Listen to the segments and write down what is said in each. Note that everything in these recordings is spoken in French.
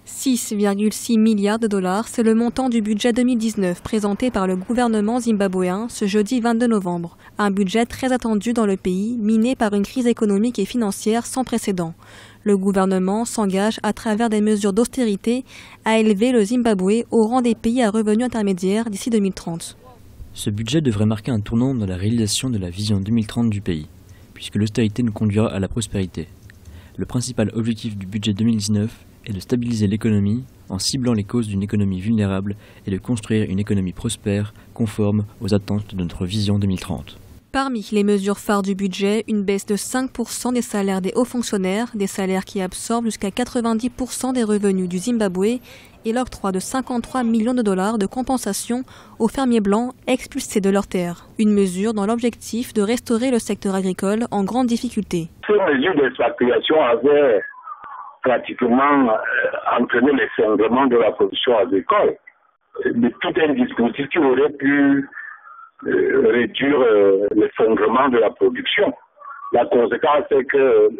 6,6 milliards de dollars, c'est le montant du budget 2019 présenté par le gouvernement zimbabwéen ce jeudi 22 novembre. Un budget très attendu dans le pays, miné par une crise économique et financière sans précédent. Le gouvernement s'engage à travers des mesures d'austérité à élever le Zimbabwe au rang des pays à revenus intermédiaires d'ici 2030. Ce budget devrait marquer un tournant dans la réalisation de la vision 2030 du pays, puisque l'austérité nous conduira à la prospérité. Le principal objectif du budget 2019 est de stabiliser l'économie en ciblant les causes d'une économie vulnérable et de construire une économie prospère, conforme aux attentes de notre vision 2030. Parmi les mesures phares du budget, une baisse de 5% des salaires des hauts fonctionnaires, des salaires qui absorbent jusqu'à 90% des revenus du Zimbabwe, et l'octroi de 53 millions de dollars de compensation aux fermiers blancs expulsés de leurs terres. Une mesure dans l'objectif de restaurer le secteur agricole en grande difficulté. Ces mesures d'expatriation avaient pratiquement entraîné l'effondrement de la production agricole. De tout un dispositif qui aurait pu réduire l'effondrement de la production. La conséquence, c'est que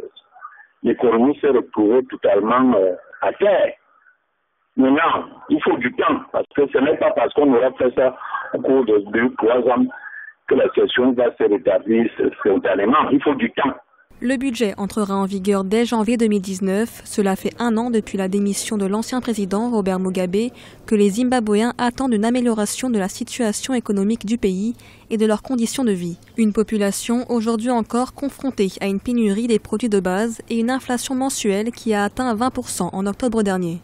l'économie s'est retrouvée totalement à terre. Maintenant, il faut du temps, parce que ce n'est pas parce qu'on aura fait ça au cours de 2-3 ans que la situation va se rétablir spontanément. Il faut du temps. Le budget entrera en vigueur dès janvier 2019. Cela fait 1 an depuis la démission de l'ancien président Robert Mugabe que les Zimbabwéens attendent une amélioration de la situation économique du pays et de leurs conditions de vie. Une population aujourd'hui encore confrontée à une pénurie des produits de base et une inflation mensuelle qui a atteint 20% en octobre dernier.